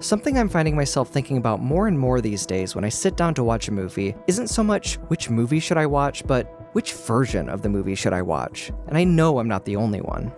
Something I'm finding myself thinking about more and more these days when I sit down to watch a movie isn't so much which movie should I watch, but which version of the movie should I watch? And I know I'm not the only one.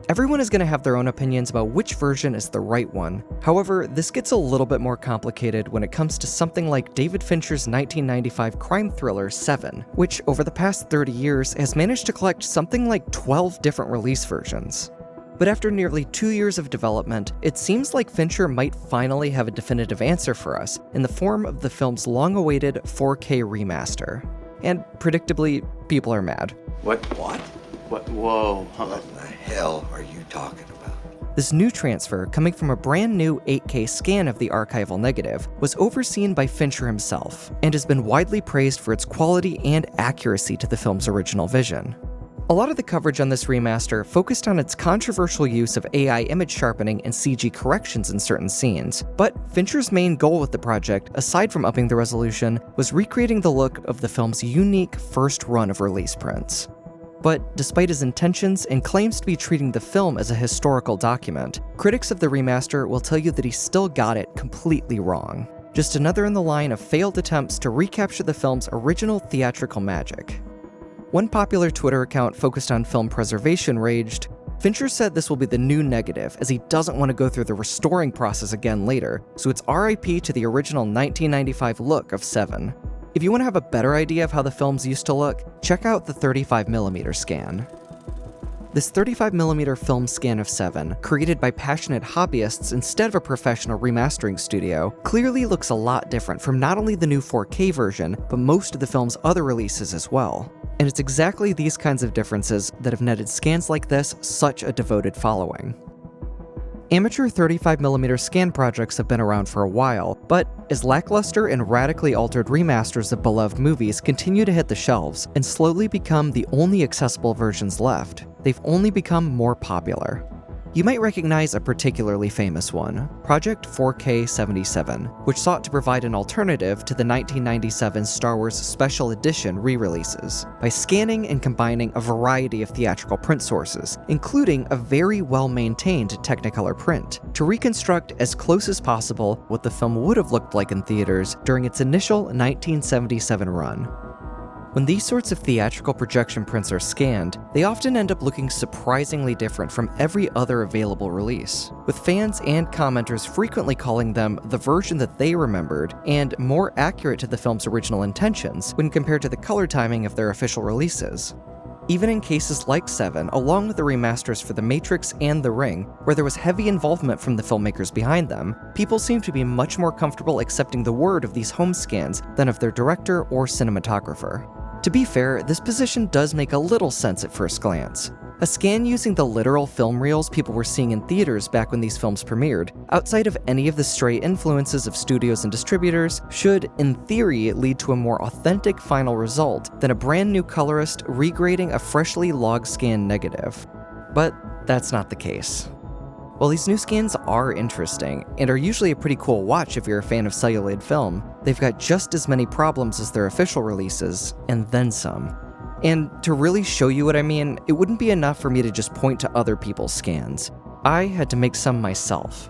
Everyone is going to have their own opinions about which version is the right one. However, this gets a little bit more complicated when it comes to something like David Fincher's 1995 crime thriller, Seven, which over the past 30 years has managed to collect something like 12 different release versions. But after nearly 2 years of development, it seems like Fincher might finally have a definitive answer for us in the form of the film's long-awaited 4K remaster. And predictably, people are mad. What? Whoa. What the hell are you talking about? This new transfer, coming from a brand new 8K scan of the archival negative, was overseen by Fincher himself, and has been widely praised for its quality and accuracy to the film's original vision. A lot of the coverage on this remaster focused on its controversial use of AI image sharpening and CG corrections in certain scenes, but Fincher's main goal with the project, aside from upping the resolution, was recreating the look of the film's unique first run of release prints. But despite his intentions and claims to be treating the film as a historical document, critics of the remaster will tell you that he still got it completely wrong. Just another in the line of failed attempts to recapture the film's original theatrical magic. One popular Twitter account focused on film preservation raged, "Fincher said this will be the new negative, as he doesn't want to go through the restoring process again later, so it's RIP to the original 1995 look of Seven." If you want to have a better idea of how the films used to look, check out the 35mm scan. This 35mm film scan of Seven, created by passionate hobbyists instead of a professional remastering studio, clearly looks a lot different from not only the new 4K version, but most of the film's other releases as well. And it's exactly these kinds of differences that have netted scans like this such a devoted following. Amateur 35mm scan projects have been around for a while, but as lackluster and radically altered remasters of beloved movies continue to hit the shelves and slowly become the only accessible versions left, they've only become more popular. You might recognize a particularly famous one, Project 4K77, which sought to provide an alternative to the 1997 Star Wars Special Edition re-releases by scanning and combining a variety of theatrical print sources, including a very well-maintained Technicolor print, to reconstruct as close as possible what the film would have looked like in theaters during its initial 1977 run. When these sorts of theatrical projection prints are scanned, they often end up looking surprisingly different from every other available release, with fans and commenters frequently calling them the version that they remembered and more accurate to the film's original intentions when compared to the color timing of their official releases. Even in cases like Seven, along with the remasters for The Matrix and The Ring, where there was heavy involvement from the filmmakers behind them, people seem to be much more comfortable accepting the word of these home scans than of their director or cinematographer. To be fair, this position does make a little sense at first glance. A scan using the literal film reels people were seeing in theaters back when these films premiered, outside of any of the stray influences of studios and distributors, should, in theory, lead to a more authentic final result than a brand new colorist regrading a freshly log-scanned negative. But that's not the case. While these new scans are interesting, and are usually a pretty cool watch if you're a fan of celluloid film, they've got just as many problems as their official releases, and then some. And to really show you what I mean, it wouldn't be enough for me to just point to other people's scans. I had to make some myself.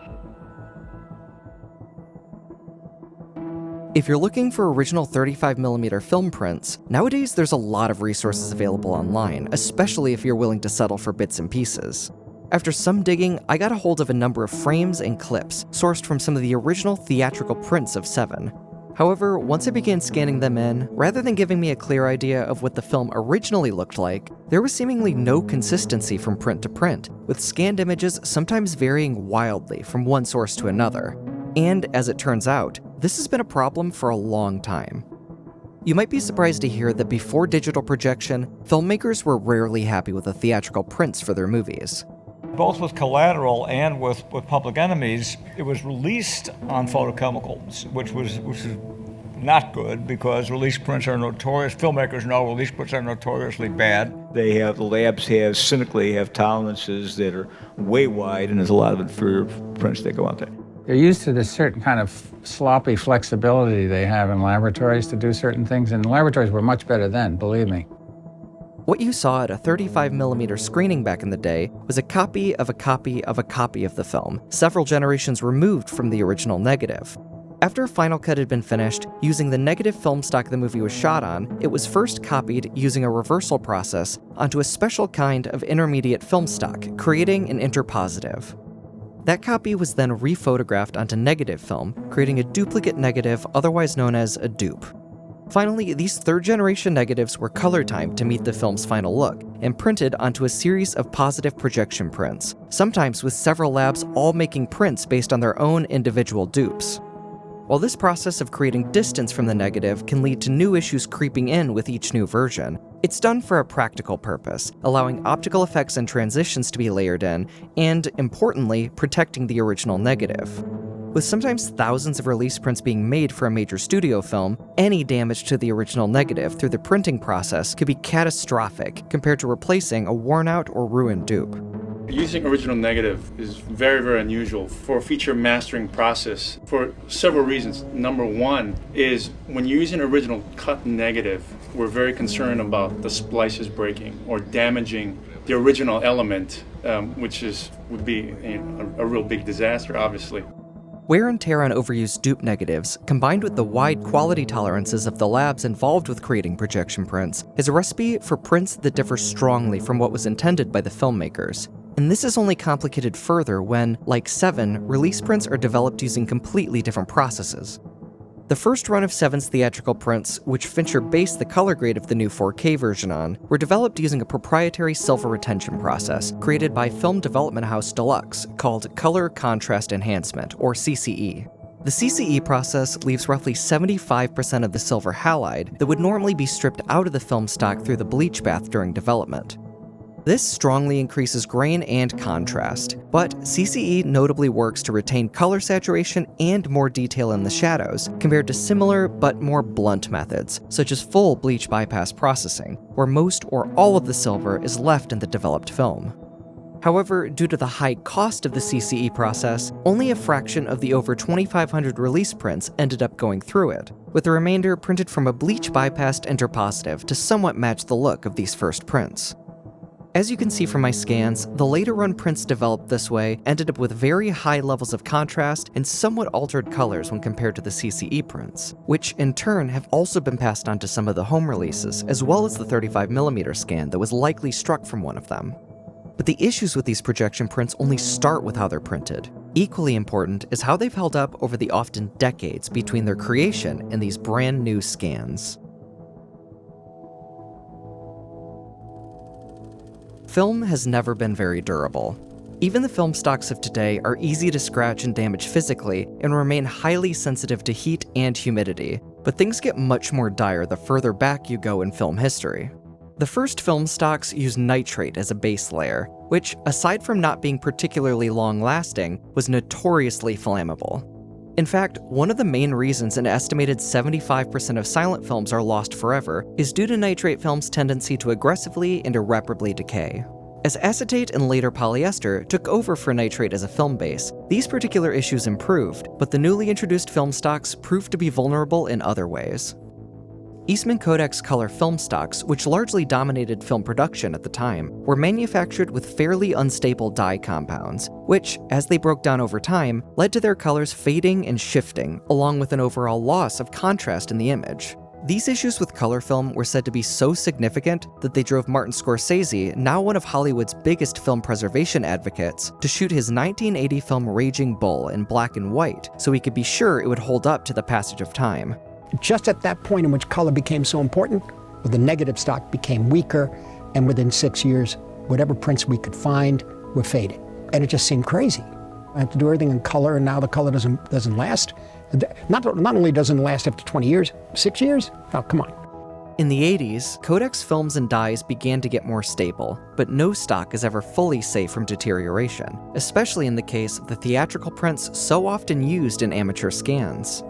If you're looking for original 35mm film prints, nowadays there's a lot of resources available online, especially if you're willing to settle for bits and pieces. After some digging, I got a hold of a number of frames and clips sourced from some of the original theatrical prints of Seven. However, once I began scanning them in, rather than giving me a clear idea of what the film originally looked like, there was seemingly no consistency from print to print, with scanned images sometimes varying wildly from one source to another. And as it turns out, this has been a problem for a long time. You might be surprised to hear that before digital projection, filmmakers were rarely happy with the theatrical prints for their movies. Both with Collateral and with Public Enemies, it was released on photochemicals, which is not good because release prints are notorious. Filmmakers know release prints are notoriously bad. The labs cynically have tolerances that are way wide, and there's a lot of inferior prints that go out there. They're used to this certain kind of sloppy flexibility they have in laboratories to do certain things, and laboratories were much better then, believe me. What you saw at a 35mm screening back in the day was a copy of a copy of a copy of the film, several generations removed from the original negative. After Final Cut had been finished, using the negative film stock the movie was shot on, it was first copied using a reversal process onto a special kind of intermediate film stock, creating an interpositive. That copy was then rephotographed onto negative film, creating a duplicate negative otherwise known as a dupe. Finally, these third-generation negatives were color-timed to meet the film's final look, and printed onto a series of positive projection prints, sometimes with several labs all making prints based on their own individual dupes. While this process of creating distance from the negative can lead to new issues creeping in with each new version, it's done for a practical purpose, allowing optical effects and transitions to be layered in, and, importantly, protecting the original negative. With sometimes thousands of release prints being made for a major studio film, any damage to the original negative through the printing process could be catastrophic compared to replacing a worn-out or ruined dupe. Using original negative is very, very unusual for a feature mastering process for several reasons. Number one is when you're using original cut negative, we're very concerned about the splices breaking or damaging the original element, which would be a real big disaster, obviously. Wear and tear on overused dupe negatives, combined with the wide quality tolerances of the labs involved with creating projection prints, is a recipe for prints that differ strongly from what was intended by the filmmakers. And this is only complicated further when, like Se7en, release prints are developed using completely different processes. The first run of Se7en's theatrical prints, which Fincher based the color grade of the new 4K version on, were developed using a proprietary silver retention process created by film development house Deluxe called Color Contrast Enhancement, or CCE. The CCE process leaves roughly 75% of the silver halide that would normally be stripped out of the film stock through the bleach bath during development. This strongly increases grain and contrast, but CCE notably works to retain color saturation and more detail in the shadows, compared to similar but more blunt methods, such as full bleach bypass processing, where most or all of the silver is left in the developed film. However, due to the high cost of the CCE process, only a fraction of the over 2,500 release prints ended up going through it, with the remainder printed from a bleach bypassed interpositive to somewhat match the look of these first prints. As you can see from my scans, the later run prints developed this way ended up with very high levels of contrast and somewhat altered colors when compared to the CCE prints, which in turn have also been passed on to some of the home releases, as well as the 35mm scan that was likely struck from one of them. But the issues with these projection prints only start with how they're printed. Equally important is how they've held up over the often decades between their creation and these brand new scans. Film has never been very durable. Even the film stocks of today are easy to scratch and damage physically and remain highly sensitive to heat and humidity, but things get much more dire the further back you go in film history. The first film stocks use nitrate as a base layer, which, aside from not being particularly long-lasting, was notoriously flammable. In fact, one of the main reasons an estimated 75% of silent films are lost forever is due to nitrate film's tendency to aggressively and irreparably decay. As acetate and later polyester took over for nitrate as a film base, these particular issues improved, but the newly introduced film stocks proved to be vulnerable in other ways. Eastman Kodak's color film stocks, which largely dominated film production at the time, were manufactured with fairly unstable dye compounds, which, as they broke down over time, led to their colors fading and shifting, along with an overall loss of contrast in the image. These issues with color film were said to be so significant that they drove Martin Scorsese, now one of Hollywood's biggest film preservation advocates, to shoot his 1980 film Raging Bull in black and white so he could be sure it would hold up to the passage of time. Just at that point in which color became so important, the negative stock became weaker, and within 6 years, whatever prints we could find were faded. And it just seemed crazy. I had to do everything in color, and now the color doesn't last. Not only doesn't it last after 20 years, 6 years? Oh, come on. In the 80s, Kodak's films and dyes began to get more stable, but no stock is ever fully safe from deterioration, especially in the case of the theatrical prints so often used in amateur scans.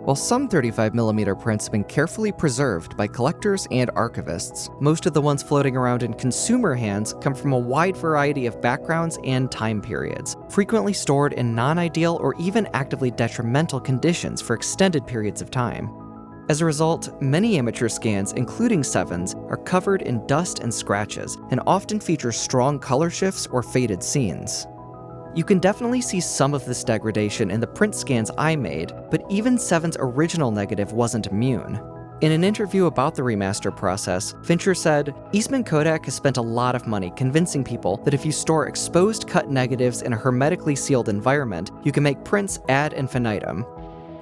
While some 35mm prints have been carefully preserved by collectors and archivists, most of the ones floating around in consumer hands come from a wide variety of backgrounds and time periods, frequently stored in non-ideal or even actively detrimental conditions for extended periods of time. As a result, many amateur scans, including Se7's, are covered in dust and scratches, and often feature strong color shifts or faded scenes. You can definitely see some of this degradation in the print scans I made, but even Se7's original negative wasn't immune. In an interview about the remaster process, Fincher said, "Eastman Kodak has spent a lot of money convincing people that if you store exposed cut negatives in a hermetically sealed environment, you can make prints ad infinitum.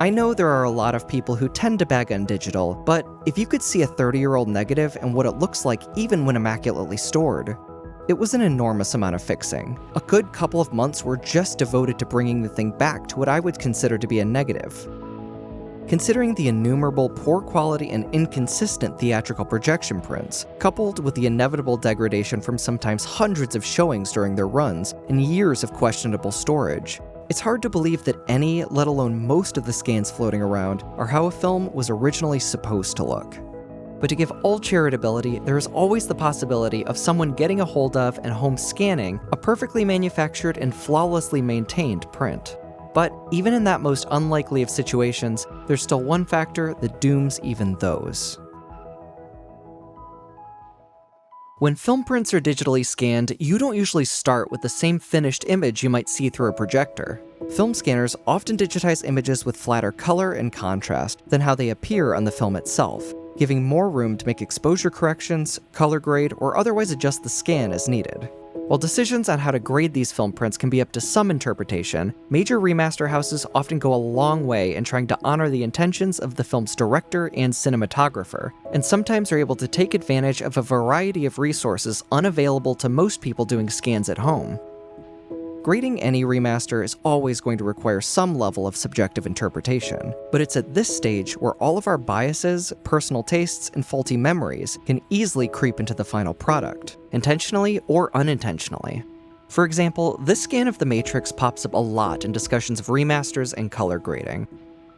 I know there are a lot of people who tend to bag on digital, but if you could see a 30-year-old negative and what it looks like even when immaculately stored." It was an enormous amount of fixing. A good couple of months were just devoted to bringing the thing back to what I would consider to be a negative. Considering the innumerable poor quality and inconsistent theatrical projection prints, coupled with the inevitable degradation from sometimes hundreds of showings during their runs and years of questionable storage, it's hard to believe that any, let alone most of the scans floating around, are how a film was originally supposed to look. But to give all charitability, there is always the possibility of someone getting a hold of and home scanning a perfectly manufactured and flawlessly maintained print. But even in that most unlikely of situations, there's still one factor that dooms even those. When film prints are digitally scanned, you don't usually start with the same finished image you might see through a projector. Film scanners often digitize images with flatter color and contrast than how they appear on the film itself, giving more room to make exposure corrections, color grade, or otherwise adjust the scan as needed. While decisions on how to grade these film prints can be up to some interpretation, major remaster houses often go a long way in trying to honor the intentions of the film's director and cinematographer, and sometimes are able to take advantage of a variety of resources unavailable to most people doing scans at home. Grading any remaster is always going to require some level of subjective interpretation, but it's at this stage where all of our biases, personal tastes, and faulty memories can easily creep into the final product, intentionally or unintentionally. For example, this scan of The Matrix pops up a lot in discussions of remasters and color grading.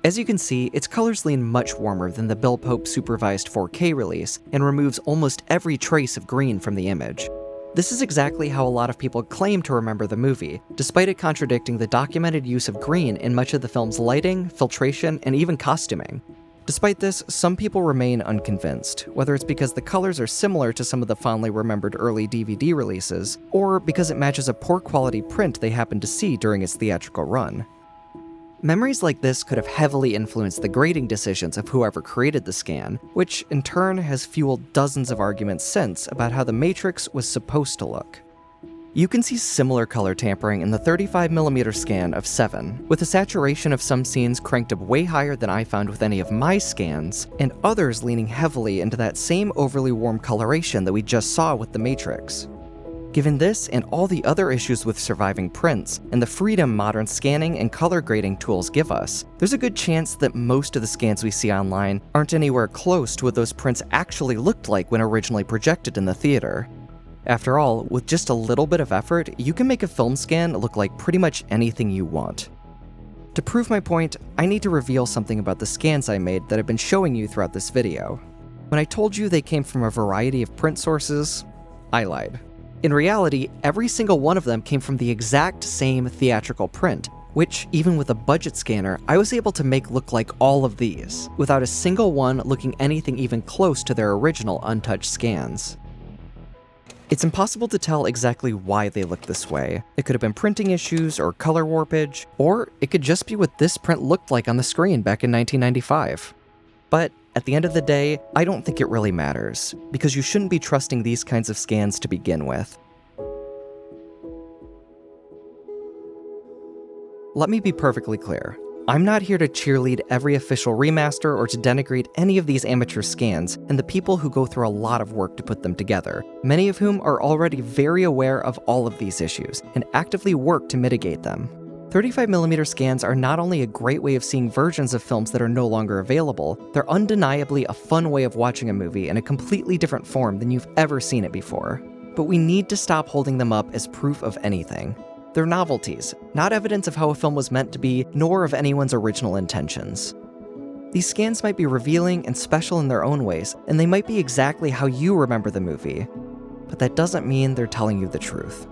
As you can see, its colors lean much warmer than the Bill Pope supervised 4K release and removes almost every trace of green from the image. This is exactly how a lot of people claim to remember the movie, despite it contradicting the documented use of green in much of the film's lighting, filtration, and even costuming. Despite this, some people remain unconvinced, whether it's because the colors are similar to some of the fondly remembered early DVD releases, or because it matches a poor quality print they happened to see during its theatrical run. Memories like this could have heavily influenced the grading decisions of whoever created the scan, which in turn has fueled dozens of arguments since about how The Matrix was supposed to look. You can see similar color tampering in the 35mm scan of Se7, with the saturation of some scenes cranked up way higher than I found with any of my scans, and others leaning heavily into that same overly warm coloration that we just saw with The Matrix. Given this and all the other issues with surviving prints, and the freedom modern scanning and color grading tools give us, there's a good chance that most of the scans we see online aren't anywhere close to what those prints actually looked like when originally projected in the theater. After all, with just a little bit of effort, you can make a film scan look like pretty much anything you want. To prove my point, I need to reveal something about the scans I made that I've been showing you throughout this video. When I told you they came from a variety of print sources, I lied. In reality, every single one of them came from the exact same theatrical print, which, even with a budget scanner, I was able to make look like all of these, without a single one looking anything even close to their original untouched scans. It's impossible to tell exactly why they look this way. It could have been printing issues or color warpage, or it could just be what this print looked like on the screen back in 1995. But at the end of the day, I don't think it really matters, because you shouldn't be trusting these kinds of scans to begin with. Let me be perfectly clear. I'm not here to cheerlead every official remaster or to denigrate any of these amateur scans and the people who go through a lot of work to put them together, many of whom are already very aware of all of these issues and actively work to mitigate them. 35mm scans are not only a great way of seeing versions of films that are no longer available, they're undeniably a fun way of watching a movie in a completely different form than you've ever seen it before. But we need to stop holding them up as proof of anything. They're novelties, not evidence of how a film was meant to be, nor of anyone's original intentions. These scans might be revealing and special in their own ways, and they might be exactly how you remember the movie, but that doesn't mean they're telling you the truth.